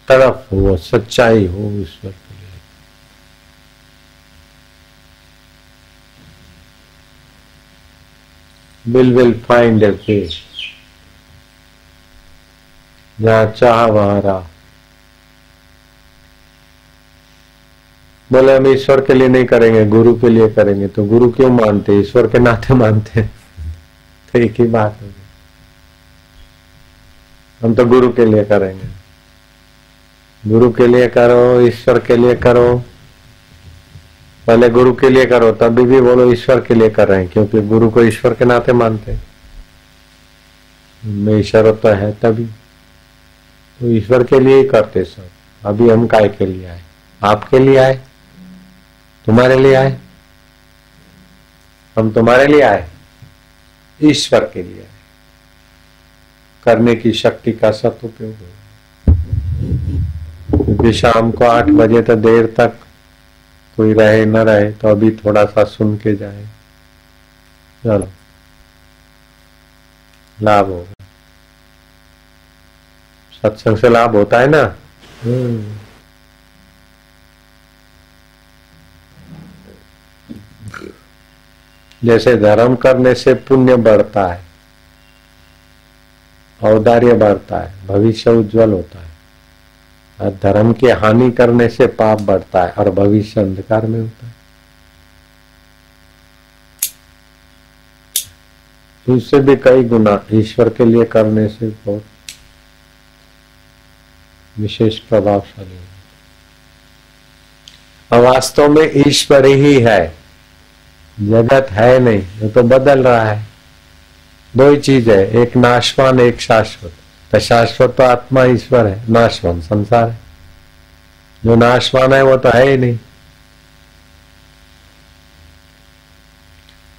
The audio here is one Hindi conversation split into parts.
तरफ हो, सच्चाई हो ईश्वर के लिए। will find a way। जहाँ चाह वहां राह। बोले हम ईश्वर के लिए नहीं करेंगे, गुरु के लिए करेंगे। तो गुरु क्यों मानते? ईश्वर के नाते मानते। तो एक ही बात होगी, हम तो गुरु के लिए करेंगे। गुरु के लिए करो, ईश्वर के लिए करो। पहले गुरु के लिए करो, तभी भी बोलो ईश्वर के लिए कर रहे हैं, क्योंकि गुरु को ईश्वर के नाते मानते हैं। में ईश्वर तो है तभी तो ईश्वर के लिए ही करते सब। अभी हम काय के लिए आए? आपके लिए आए, तुम्हारे लिए आए। हम तुम्हारे लिए आए, ईश्वर के लिए आए। करने की शक्ति का सदुपयोग हो, क्योंकि शाम को 8 बजे तो देर तक कोई रहे न रहे, तो अभी थोड़ा सा सुन के जाए, चलो लाभ होगा। सत्संग से लाभ होता है ना। जैसे धर्म करने से पुण्य बढ़ता है, औदार्य बढ़ता है, भविष्य उज्जवल होता है, और धर्म की हानि करने से पाप बढ़ता है और भविष्य अंधकार में होता है। तो इससे भी कई गुना ईश्वर के लिए करने से बहुत विशेष प्रभावशाली है। और वास्तव में ईश्वर ही है, जगत है नहीं, वो तो बदल रहा है। दो ही चीज है, एक नाशवान एक शाश्वत। तो शाश्वत तो आत्मा ईश्वर है, नाशवान संसार है। जो नाशवान है वो तो है ही नहीं।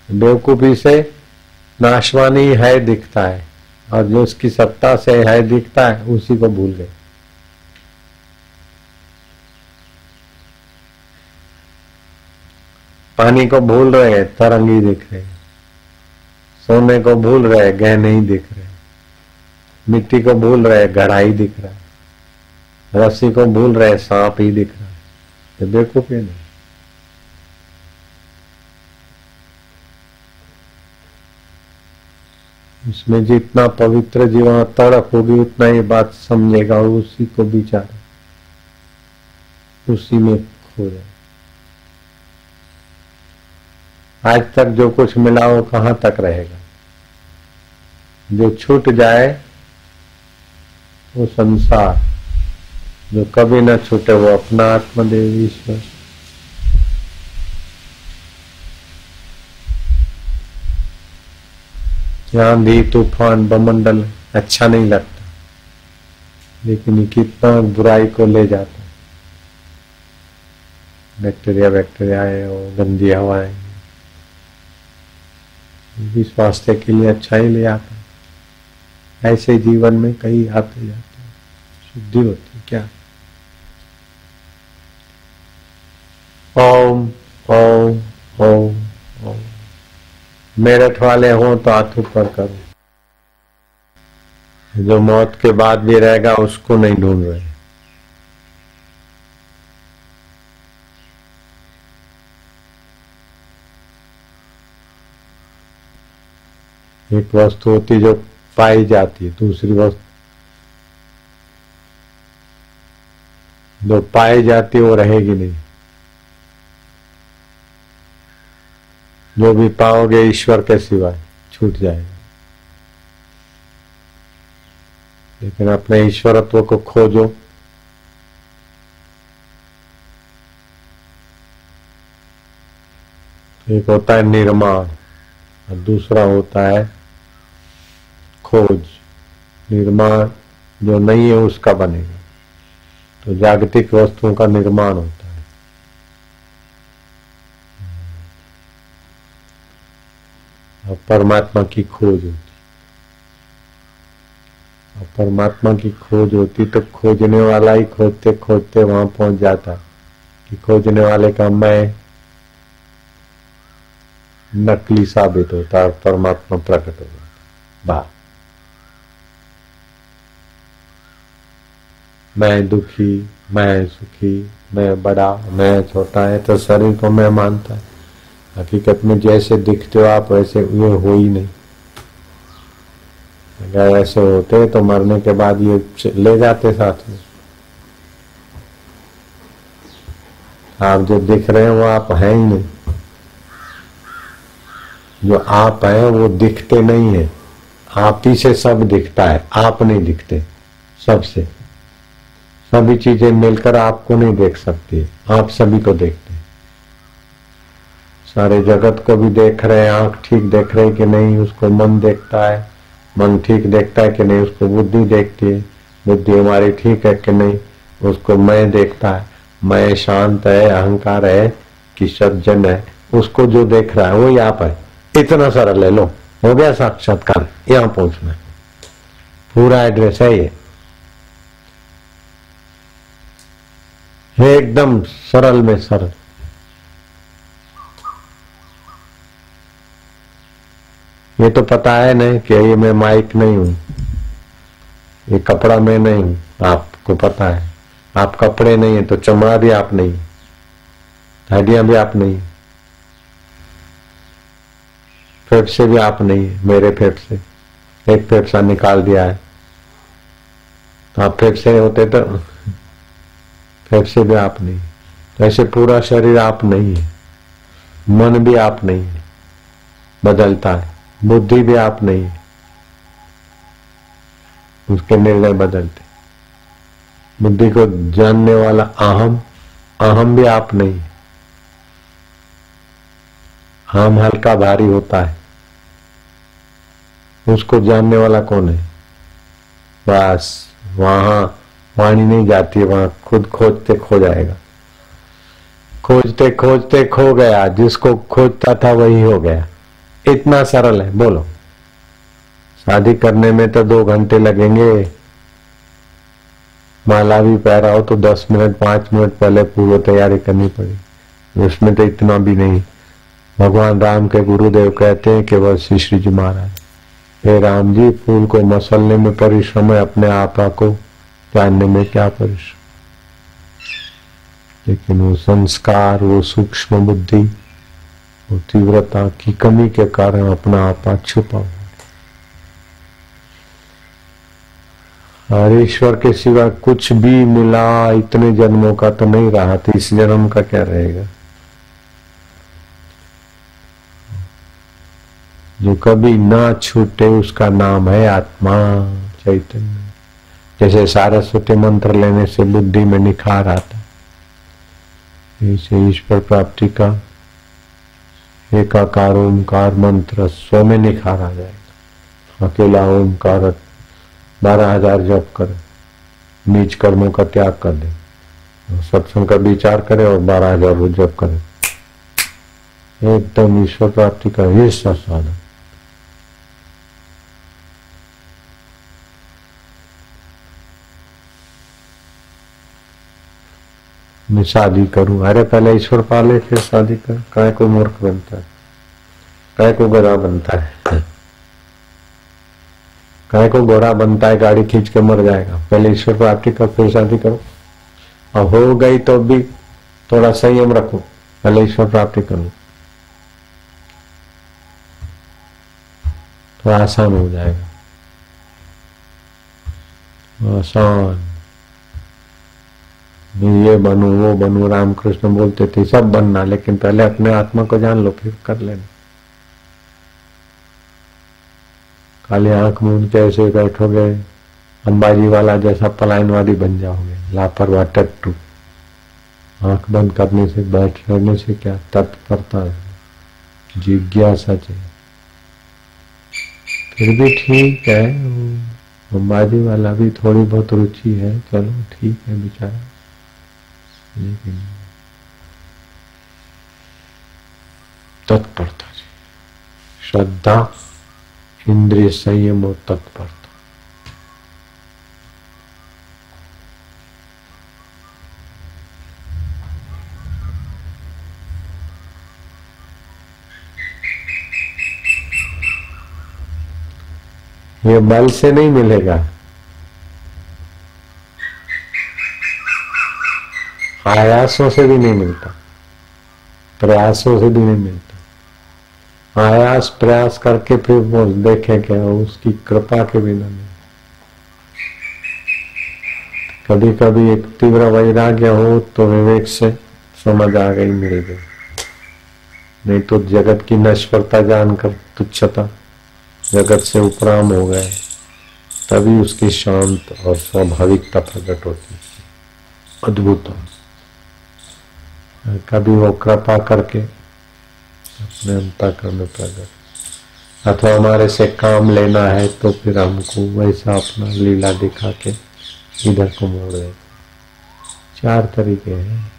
बेवकूफी से नाशवान ही है दिखता है, और जो उसकी सत्ता से है दिखता है उसी को भूल गए। पानी को भूल रहे, तरंगी दिख रहे। सोने को भूल रहे, गहने ही दिख रहे। मिट्टी को भूल रहे, गहराई दिख रहा है। रस्सी को भूल रहे, सांप ही दिख रहा है। ये बेवकूफी नहीं। इसमें जितना पवित्र जीवन तड़प होगी, उतना ये बात समझेगा और उसी को विचार, उसी में खो जाए। आज तक जो कुछ मिला वो कहां तक रहेगा? जो छूट जाए वो संसार, जो कभी न छूटे वो अपना आत्मदेव ईश्वर। आंधी तूफान बमंडल अच्छा नहीं लगता, लेकिन ये कितना बुराई को ले जाता है। बैक्टीरिया है और गंदी हवाएं भी स्वास्थ्य के लिए अच्छा ही ले आता है। ऐसे जीवन में कई आते जाते हैं, शुद्धि होती क्या। ओम ओम ओम ओम। मेरठ वाले हो तो हाथ ऊपर करो। जो मौत के बाद भी रहेगा उसको नहीं ढूंढ रहे। एक वस्तु होती जो पाई जाती है, दूसरी वस्तु जो पाई जाती वो रहेगी नहीं। जो भी पाओगे ईश्वर के सिवाय छूट जाएगा। लेकिन अपने ईश्वरत्व को खोजो। एक होता है निर्माण और दूसरा होता है खोज। निर्माण जो नहीं है उसका बनेगा, तो जागतिक वस्तुओं का निर्माण होता है। और परमात्मा की खोज होती। और परमात्मा की खोज होती तो खोजने वाला ही खोजते खोजते वहां पहुंच जाता, कि खोजने वाले का मैं नकली साबित होता और परमात्मा प्रकट हो जाता। मैं दुखी, मैं सुखी, मैं बड़ा, मैं छोटा है, तो शरीर को मैं मानता है। हकीकत में जैसे दिखते हो आप वैसे ये हो ही नहीं। अगर ऐसे होते तो मरने के बाद ये ले जाते साथ में। आप जो दिख रहे हैं वो आप हैं ही नहीं। जो आप हैं वो दिखते नहीं है। आप ही से सब दिखता है, आप नहीं दिखते। सबसे सभी चीजें मिलकर आपको नहीं देख सकती, आप सभी को देखते हैं। सारे जगत को भी देख रहे हैं, आंख ठीक देख रहे कि नहीं, उसको मन देखता है, मन ठीक देखता है कि नहीं, उसको बुद्धि देखती है, बुद्धि हमारी ठीक है कि नहीं, उसको मैं देखता है, मैं शांत है, अहंकार है कि सज्जन है, उसको जो देख रहा है वही आप है। इतना सरल है। लो, हो गया साक्षात्कार। यहां पहुंचना है, पूरा एड्रेस है ये एकदम सरल में सरल। ये तो पता है नहीं कि ये मैं माइक नहीं हूं, ये कपड़ा मैं नहीं हूं, आपको पता है। आप कपड़े नहीं है तो चमड़ा भी आप नहीं, हड्डियां भी आप नहीं, फेफड़े भी आप नहीं। मेरे फेफड़े, एक फेफड़ा निकाल दिया है तो आप फेफड़े होते तो फेफड़े भी आप नहीं। तो ऐसे पूरा शरीर आप नहीं है, मन भी आप नहीं है, बदलता है, बुद्धि भी आप नहीं है, उसके निर्णय बदलते। बुद्धि को जानने वाला अहम, अहम भी आप नहीं है। अहम हल्का भारी होता है, उसको जानने वाला कौन है? बस वहां वाणी नहीं जाती, वहां खुद खोजते खो जाएगा। खोजते खोजते खो गया, जिसको खोजता था वही हो गया। इतना सरल है। बोलो, शादी करने में तो 2 घंटे लगेंगे, माला भी पहरा हो तो 10 मिनट 5 मिनट पहले पूर्व तैयारी करनी पड़ी। उसमें तो इतना भी नहीं। भगवान राम के गुरुदेव कहते हैं कि वह श्री जी महाराज, हे राम जी, फूल को मसलने में परिश्रम है, अपने आपा को जानने में क्या परिश्रम। लेकिन वो संस्कार, वो सूक्ष्म बुद्धि, वो तीव्रता की कमी के कारण अपना आपा छुपा हुआ। और ईश्वर के सिवा कुछ भी मिला इतने जन्मों का तो नहीं रहा, तो इस जन्म का क्या रहेगा? जो कभी ना छूटे उसका नाम है आत्मा चैतन्य। जैसे सारस्वती मंत्र लेने से बुद्धि में निखार आता, इसे ईश्वर प्राप्ति का एकाकार ओमकार मंत्र स्व में निखार आ जाएगा। अकेला ओमकार 12,000 जप करे, नीच कर्मों का त्याग कर दे, सत्संग का विचार करे और 12,000 जप करे, एकदम ईश्वर प्राप्ति का ये साधन। मैं शादी करूं, अरे पहले ईश्वर पाले फिर शादी कर। काय को मूर्ख बनता है, काय को गधा बनता है, काय को घोड़ा बनता है, गाड़ी खींच के मर जाएगा। पहले ईश्वर प्राप्ति कर फिर शादी करो। और हो गई तो भी थोड़ा संयम रखो, पहले ईश्वर प्राप्ति करो तो आसान हो जाएगा। आसान, ये बनूं वो बनूं, रामकृष्ण बोलते थे सब बनना, लेकिन पहले अपने आत्मा को जान लो फिर कर लेना। खाली आंख मूंद के ऐसे बैठोगे, अंबाजी वाला जैसा पलायनवादी बन जाओगे, लापरवाह टट्टू। आंख बंद करने से, बैठ रहने से क्या तत्परता है, जिज्ञासा चाहिए। फिर भी ठीक है, अंबाजी वाला भी थोड़ी बहुत रुचि है, चलो ठीक है बेचारा, लेकिन तत्परता, श्रद्धा, इंद्रिय संयम और तत्परता। ये बल से नहीं मिलेगा, आयासों से भी नहीं मिलता, प्रयासों से भी नहीं मिलता। आयास प्रयास करके फिर वो देखे क्या उसकी कृपा के बिना नहीं। कभी कभी एक तीव्र वैराग्य हो तो विवेक से समझ आ गई, मिल गई। नहीं तो जगत की नश्वरता जानकर तुच्छता, जगत से उपराम हो गए, तभी उसकी शांत और स्वाभाविकता प्रकट होती है, अद्भुत। कभी वो कृपा करके अपने अंतःकरण में प्रकट, अथवा हमारे से काम लेना है तो फिर हमको वैसा अपना लीला दिखा के इधर को मोड़ दे। चार तरीके हैं।